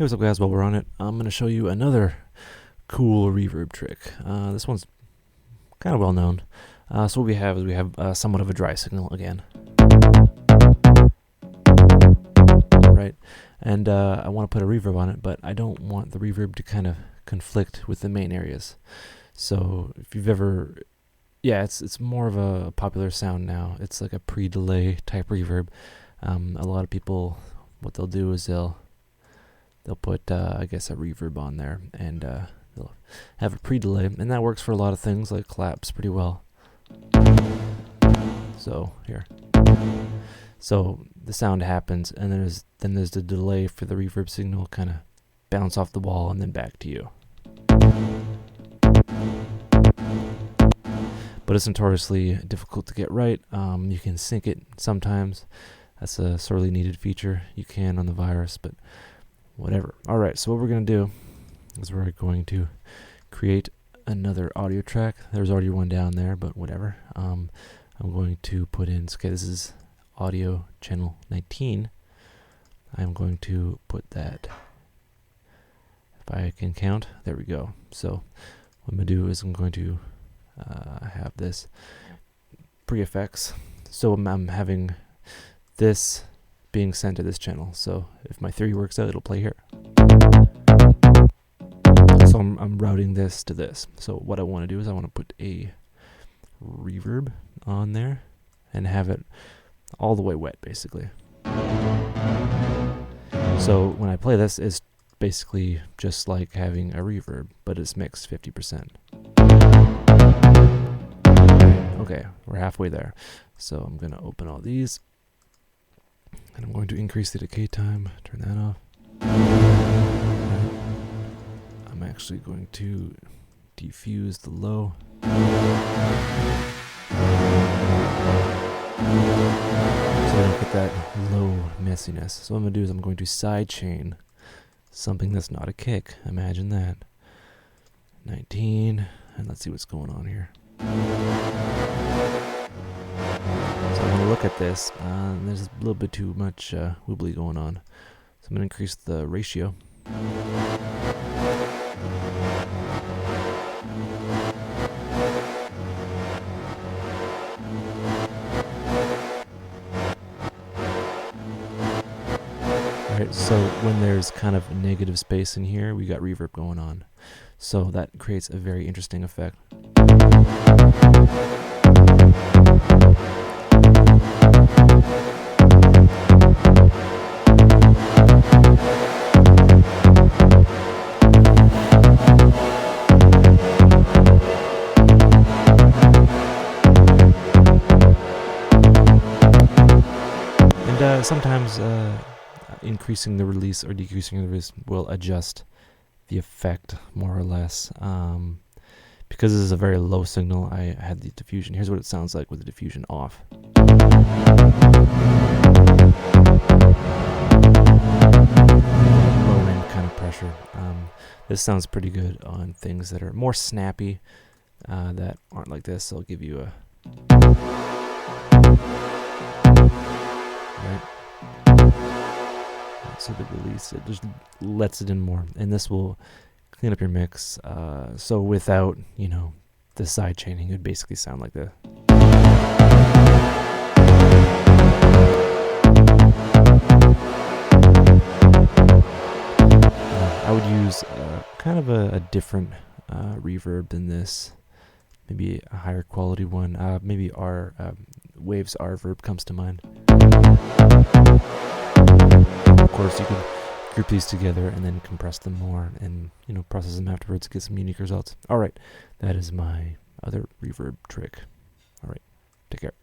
Hey, what's up guys, while we're on it, I'm going to show you another cool reverb trick. This one's kind of well known. So what we have is somewhat of a dry signal again. Right, and I want to put a reverb on it, but I don't want the reverb to kind of conflict with the main areas. So if you've ever, it's more of a popular sound now. It's like a pre-delay type reverb. A lot of people, what they'll do is they'll put, I guess, a reverb on there, and they'll have a pre-delay, and that works for a lot of things, like claps pretty well. So here, so the sound happens, and then there's the delay for the reverb signal kind of bounce off the wall and then back to you. But it's notoriously difficult to get right. You can sync it sometimes. That's a sorely needed feature. You can on the virus, but whatever. Alright, so what we're going to do is we're going to create another audio track. There's already one down there, but whatever. I'm going to put in, okay, this is audio channel 19. I'm going to put that, if I can count, there we go. So what I'm going to do is I'm going to have this pre-effects. So I'm having this being sent to this channel. So if my theory works out, it'll play here. So I'm routing this to this. So what I want to do is I want to put a reverb on there and have it all the way wet, basically. So when I play this, it's basically just like having a reverb, but it's mixed 50%. Okay, we're halfway there. So I'm going to open all these. And I'm going to increase the decay time, turn that off. I'm actually going to defuse the low. So I don't get that low messiness. So what I'm going to do is I'm going to sidechain something that's not a kick. Imagine that. 19, and let's see what's going on here. So I want to look at this, there's a little bit too much wibbly going on. So I'm going to increase the ratio. Alright, so when there's kind of negative space in here, we got reverb going on. So that creates a very interesting effect. Sometimes increasing the release or decreasing the release will adjust the effect more or less. Because this is a very low signal, I had the diffusion. Here's what it sounds like with the diffusion off. Low end kind of pressure. This sounds pretty good on things that are more snappy, that aren't like this. I'll give you a... Right. So the release, it just lets it in more, and this will clean up your mix. So without, the side chaining, it would basically sound like this. I would use kind of a different reverb than this. Maybe a higher quality one. Maybe our Waves Reverb comes to mind. Of course, you can group these together and then compress them more and, process them afterwards to get some unique results. Alright, that is my other reverb trick. Alright, take care.